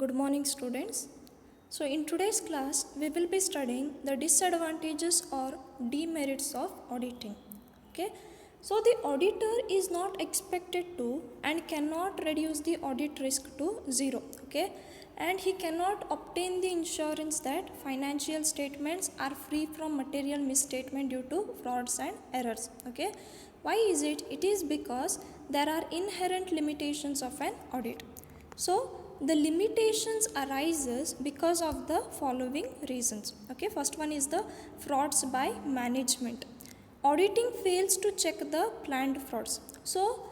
Good morning, students. So, in today's class, we will be studying the disadvantages or demerits of auditing. Okay, so the auditor is not expected to and cannot reduce the audit risk to zero. Okay, and he cannot obtain the insurance that financial statements are free from material misstatement due to frauds and errors. Okay, why is it? It is because there are inherent limitations of an audit. So the limitations arises because of the following reasons. Okay, first one is the frauds by management. Auditing fails to check the planned frauds. So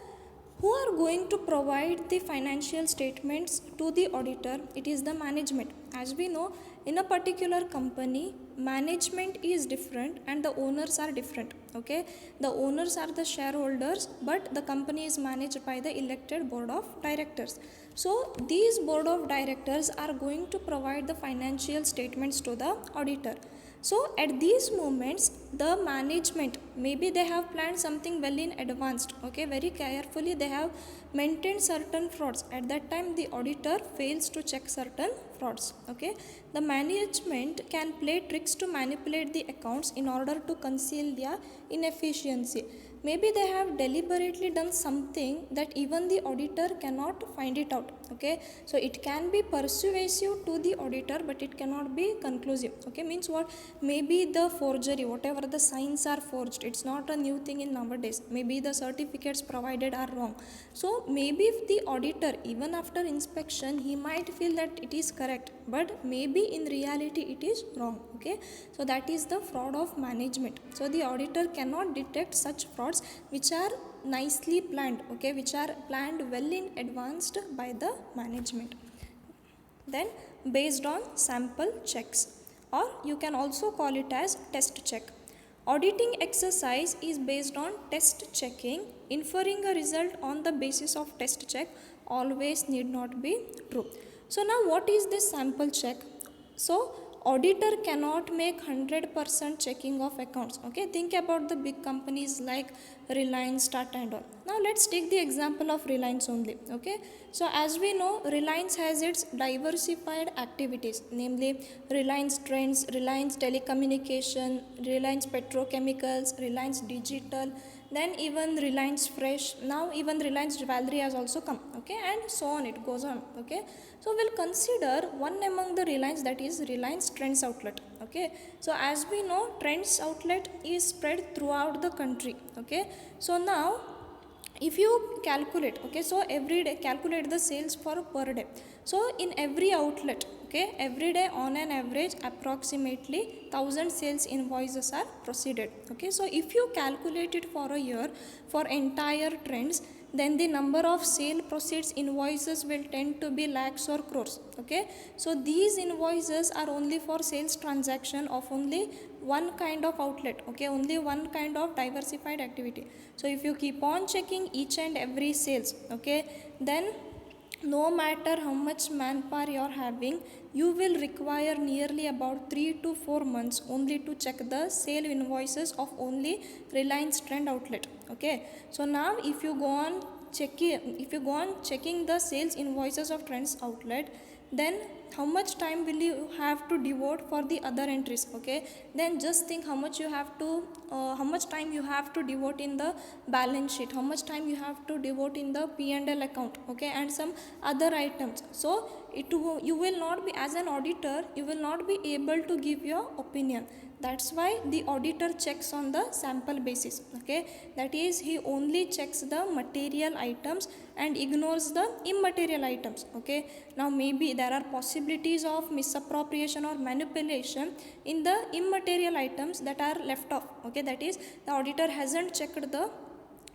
who are going to provide the financial statements to the auditor? It is the management. As we know, in a particular company, management is different and the owners are different. Okay, the owners are the shareholders, but the company is managed by the elected board of directors. So these board of directors are going to provide the financial statements to the auditor. So at these moments, the management, maybe they have planned something well in advance. Okay, very carefully they have maintained certain frauds. At that time, the auditor fails to check certain frauds. Okay, the management can play tricks to manipulate the accounts in order to conceal their inefficiency. Maybe they have deliberately done something that even the auditor cannot find it out. Okay, so it can be persuasive to the auditor, but it cannot be conclusive. Okay, means what? Maybe the forgery, whatever the signs are forged, it's not a new thing in nowadays. Maybe the certificates provided are wrong. So maybe if the auditor, even after inspection, he might feel that it is correct, but maybe in reality it is wrong. Okay, so that is the fraud of management. So the auditor cannot detect such frauds which are nicely planned. Okay, which are planned well in advanced by the management. Then based on sample checks, or you can also call it as test check. Auditing exercise is based on test checking. Inferring a result on the basis of test check always need not be true. So now what is this sample check? So auditor cannot make 100% checking of accounts. Okay, think about the big companies like Reliance, Tata and all. Now let's take the example of Reliance only. Okay, so as we know, Reliance has its diversified activities, namely Reliance Trends, Reliance Telecommunication, Reliance Petrochemicals, Reliance Digital, then even Reliance Fresh, now even Reliance Jewelry has also come. Okay, and so on it goes on. Okay, so we'll consider one among the Reliance, that is Reliance Trends outlet. Okay, so as we know, Trends outlet is spread throughout the country. Okay, so now if you calculate, okay, so every day calculate the sales for per day. So in every outlet, okay, every day on an average approximately 1000 sales invoices are proceeded. Okay, so if you calculate it for a year for entire Trends, then the number of sale proceeds invoices will tend to be lakhs or crores. Okay, so these invoices are only for sales transaction of only one kind of outlet. Okay, only one kind of diversified activity. So if you keep on checking each and every sales, okay, then no matter how much manpower you are having, you will require nearly about 3 to 4 months only to check the sale invoices of only Reliance Trend outlet. Okay, so now if you go on checking the sales invoices of Trends outlet, then how much time will you have to devote for the other entries? Okay, then just think how much how much time you have to devote in the balance sheet, how much time you have to devote in the P&L account. Okay, and some other items. So you will not be, as an auditor, you will not be able to give your opinion. That's why the auditor checks on the sample basis. Okay, that is, he only checks the material items and ignores the immaterial items. Okay, now maybe there are possibilities of misappropriation or manipulation in the immaterial items that are left off. Okay, that is, the auditor hasn't checked the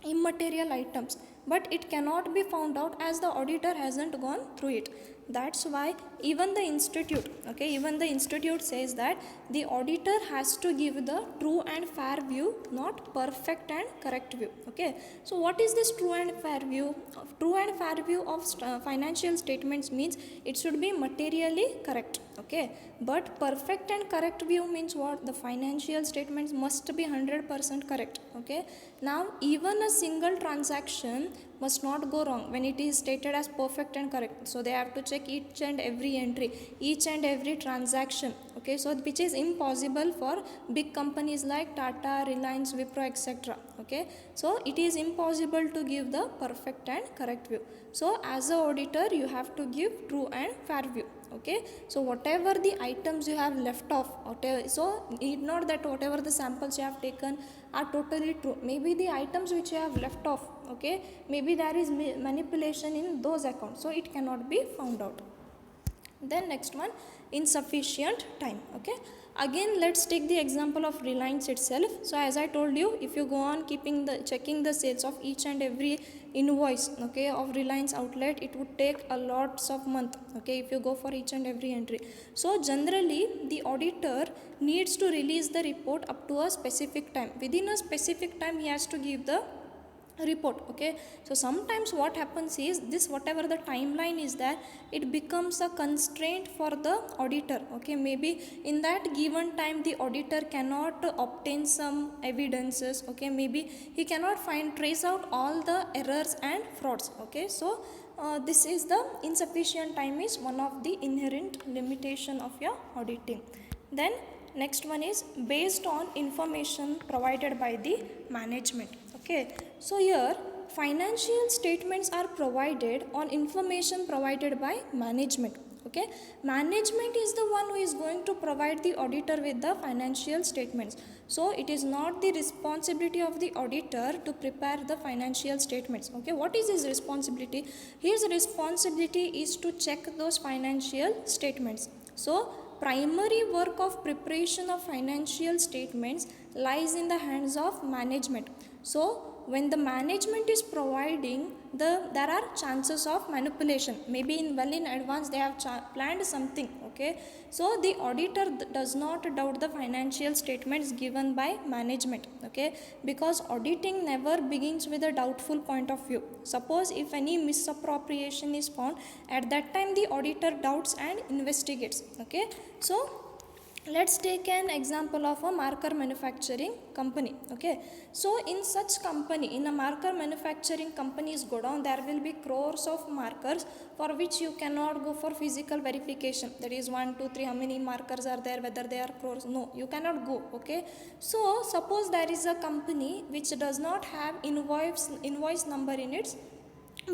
immaterial items, but it cannot be found out as the auditor hasn't gone through it. That's why even the institute, okay, even the institute says that the auditor has to give the true and fair view, not perfect and correct view. Okay, so what is this true and fair view? True and fair view of financial statements means it should be materially correct. Okay, but perfect and correct view means what? The financial statements must be 100% correct. Okay, now even a single transaction must not go wrong when it is stated as perfect and correct. So they have to check each and every entry, each and every transaction, okay, so which is impossible for big companies like Tata, Reliance, Wipro, etc. Okay, so it is impossible to give the perfect and correct view. So as a auditor you have to give true and fair view. Okay, so whatever the items you have left off, whatever, so need not that whatever the samples you have taken are totally true. Maybe the items which you have left off, okay, maybe there is manipulation in those accounts, so it cannot be found out. Then next one, insufficient time. Okay, again let's take the example of Reliance itself. So as I told you, if you go on checking the sales of each and every invoice, okay, of Reliance outlet, it would take a lots of month, okay, if you go for each and every entry. So generally the auditor needs to release the report up to a specific time. Within a specific time he has to give the report. Okay, so sometimes what happens is this, whatever the timeline is there, it becomes a constraint for the auditor. Okay, maybe in that given time the auditor cannot obtain some evidences. Okay, maybe he cannot trace out all the errors and frauds. Okay, so this is the insufficient time is one of the inherent limitation of your auditing. Then next one is based on information provided by the management. Okay, so here financial statements are provided on information provided by management. Okay, management is the one who is going to provide the auditor with the financial statements. So it is not the responsibility of the auditor to prepare the financial statements. Okay, what is his responsibility? His responsibility is to check those financial statements. So primary work of preparation of financial statements lies in the hands of management. So when the management is providing, there are chances of manipulation. Maybe in advance they have planned something. Okay, so the auditor does not doubt the financial statements given by management. Okay, because auditing never begins with a doubtful point of view. Suppose if any misappropriation is found, at that time the auditor doubts and investigates. Okay, so let's take an example of a marker manufacturing company. Okay, so in such company, in a marker manufacturing company's godown, there will be crores of markers for which you cannot go for physical verification. That is 1 2 3, how many markers are there, whether they are crores, no, you cannot go. Okay, so suppose there is a company which does not have invoice number in its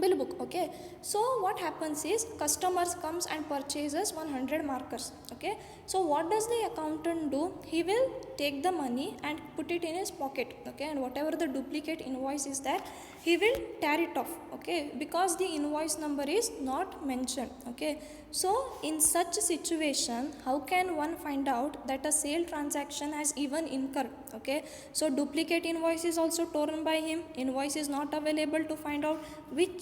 bill book. Okay, so what happens is customers comes and purchases 100 markers. Okay, so what does the accountant do? He will take the money and put it in his pocket. Okay, and whatever the duplicate invoice is there, he will tear it off. Okay, because the invoice number is not mentioned. Okay, so in such a situation, how can one find out that a sale transaction has even incurred? Okay, so duplicate invoice is also torn by him, invoice is not available to find out which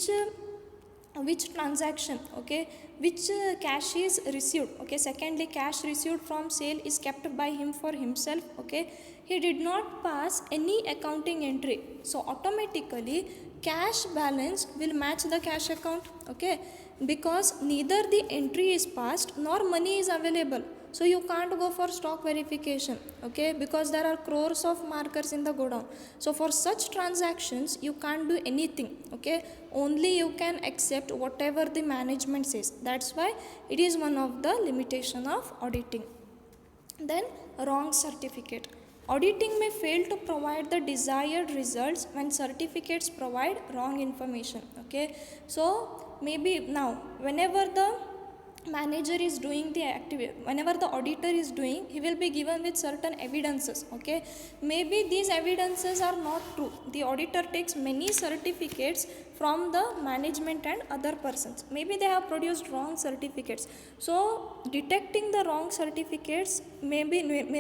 transaction, okay, which cash is received. Okay, secondly, cash received from sale is kept by him for himself. Okay, he did not pass any accounting entry, so automatically cash balance will match the cash account. Okay, because neither the entry is passed nor money is available, so you can't go for stock verification. Okay, because there are crores of markers in the godown, so for such transactions you can't do anything. Okay, only you can accept whatever the management says. That's why it is one of the limitation of auditing. Then wrong certificate. Auditing may fail to provide the desired results when certificates provide wrong information. Okay, so maybe now whenever the manager is doing the activity, whenever the auditor is doing, he will be given with certain evidences. Okay, maybe these evidences are not true. The auditor takes many certificates from the management and other persons, maybe they have produced wrong certificates. So detecting the wrong certificates may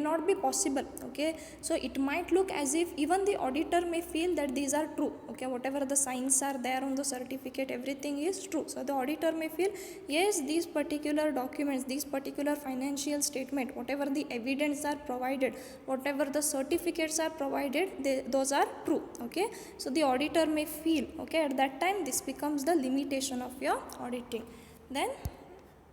not be possible. Okay, so it might look as if even the auditor may feel that these are true. Okay, whatever the signs are there on the certificate, everything is true. So the auditor may feel, yes, these particular documents, these particular financial statement, whatever the evidence are provided, whatever the certificates are provided, those are true. Okay, so the auditor may feel, okay, at that time this becomes the limitation of your auditing. Then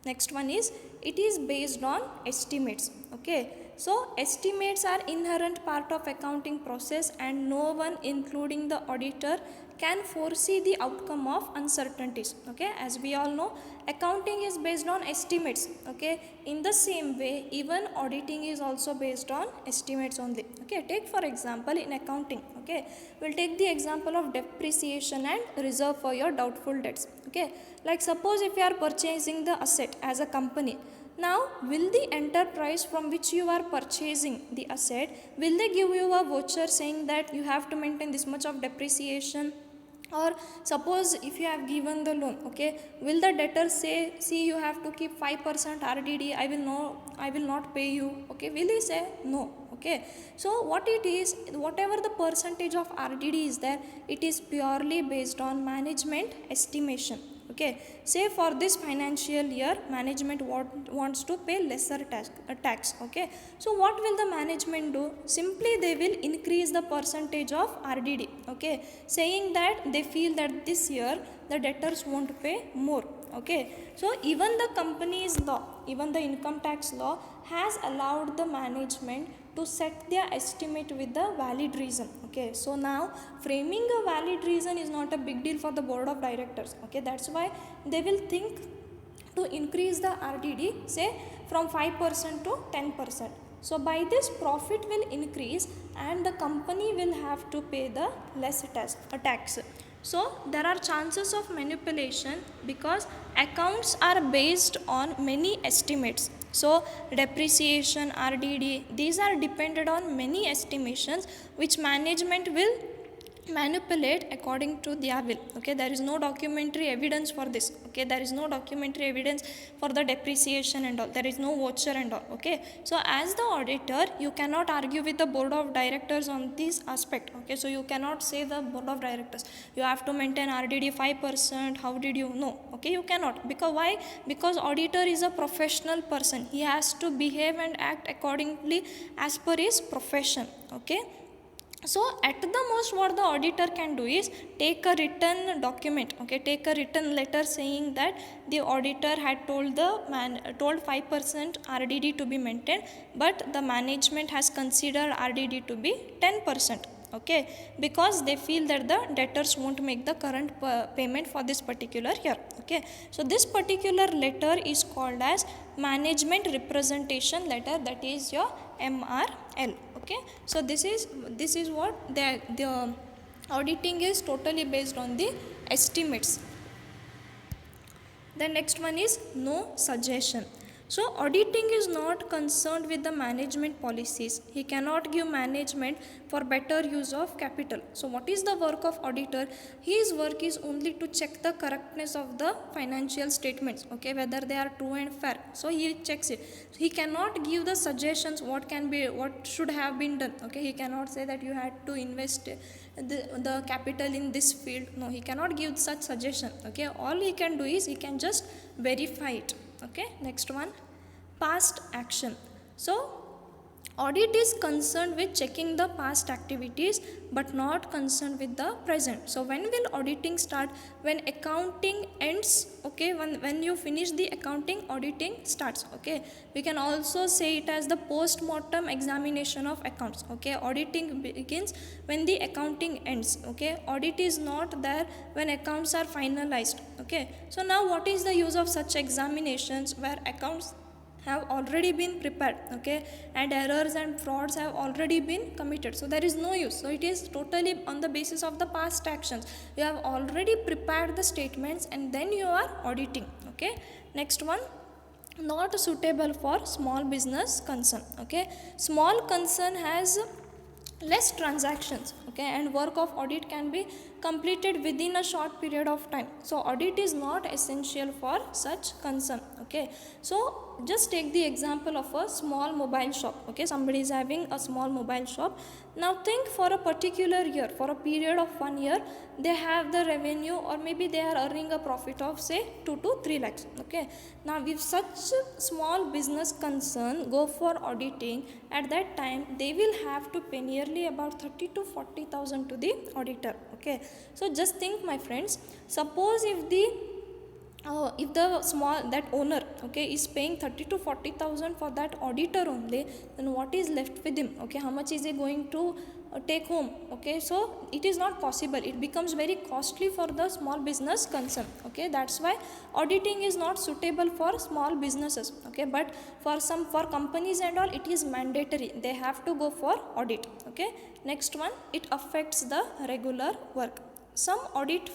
next one is, it is based on estimates. Okay, so estimates are inherent part of accounting process and no one including the auditor can foresee the outcome of uncertainties. Okay, as we all know, accounting is based on estimates. Okay, in the same way, even auditing is also based on estimates only. Okay, take for example in accounting. Okay, we'll take the example of depreciation and reserve for your doubtful debts. Okay, like suppose if you are purchasing the asset as a company. Now, will the enterprise from which you are purchasing the asset, will they give you a voucher saying that you have to maintain this much of depreciation? Or suppose if you have given the loan, okay, will the debtor say, see, you have to keep 5% RDD, I will not pay you? Okay, will he say no? Okay, so what it is, whatever the percentage of RDD is there, it is purely based on management estimation. Okay, say for this financial year management wants to pay lesser tax. Okay, so what will the management do? Simply they will increase the percentage of RDD. Okay, saying that they feel that this year the debtors won't pay more. Okay, so even the company's law, even the income tax law has allowed the management to set their estimate with the valid reason. Okay, so now framing a valid reason is not a big deal for the board of directors. Okay, that's why they will think to increase the RDD, say from 5% to 10%. So by this profit will increase and the company will have to pay the less tax. So there are chances of manipulation because accounts are based on many estimates. So depreciation, RDD, these are dependent on many estimations which management will manipulate according to their will. Okay, there is no documentary evidence for this. Okay, there is no documentary evidence for the depreciation and all, there is no voucher and all. Okay, so as the auditor you cannot argue with the board of directors on this aspect. Okay, so you cannot say the board of directors you have to maintain RDD 5%, how did you know? Okay, you cannot. Because why? Because auditor is a professional person, he has to behave and act accordingly as per his profession. Okay, so at the most what the auditor can do is take a written document. Okay, take a written letter saying that the auditor had told 5% RDD to be maintained, but the management has considered RDD to be 10%. Okay, because they feel that the debtors won't make the current payment for this particular year. Okay, so this particular letter is called as management representation letter, that is your MRL. Okay, so this is what the auditing is totally based on the estimates. The next one is no suggestion. So auditing is not concerned with the management policies. He cannot give management for better use of capital. So what is the work of auditor? His work is only to check the correctness of the financial statements. Okay, whether they are true and fair. So he checks it. He cannot give the suggestions what should have been done. Okay, he cannot say that you had to invest the capital in this field. No, he cannot give such suggestion. Okay, all he can do is he can just verify it. Okay, next one, past action. So audit is concerned with checking the past activities but not concerned with the present. So when will auditing start? When accounting ends. Okay, when you finish the accounting, auditing starts. Okay, we can also say it as the post-mortem examination of accounts. Okay, auditing begins when the accounting ends. Okay, audit is not there when accounts are finalized. Okay, so now what is the use of such examinations where accounts have already been prepared, okay, and errors and frauds have already been committed? So there is no use. So it is totally on the basis of the past actions. You have already prepared the statements and then you are auditing. Okay, next one, not suitable for small business concern. Okay, small concern has less transactions. Okay, and work of audit can be completed within a short period of time. So audit is not essential for such concern. Okay, so just take the example of a small mobile shop. Okay, somebody is having a small mobile shop. Now think for a particular year, for a period of 1 year, they have the revenue, or maybe they are earning a profit of say 2 to 3 lakhs. Okay, now if such small business concern go for auditing, at that time they will have to pay nearly about 30 to 40,000 to the auditor. Okay, so just think, my friends, suppose if the that owner, okay, is paying 30 to 40,000 for that auditor only, then what is left with him? Okay, how much is he going to take home. Okay, so it is not possible, it becomes very costly for the small business concern. Okay, that's why auditing is not suitable for small businesses. Okay, but for companies and all, it is mandatory, they have to go for audit. Okay, next one, it affects the regular work. Some audit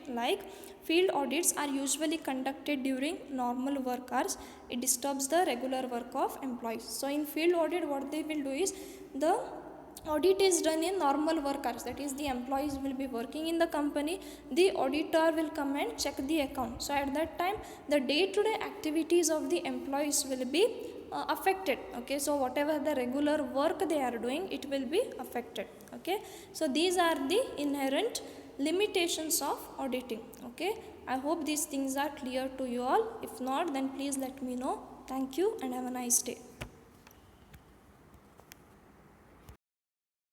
like field audits are usually conducted during normal work hours. It disturbs the regular work of employees. So in field audit, what they will do is, the audit is done in normal work hours, that is the employees will be working in the company, the auditor will come and check the account. So at that time, the day-to-day activities of the employees will be affected. Okay, so whatever the regular work they are doing, it will be affected. Okay, so these are the inherent limitations of auditing. Okay, I hope these things are clear to you all. If not, then please let me know. Thank you and have a nice day.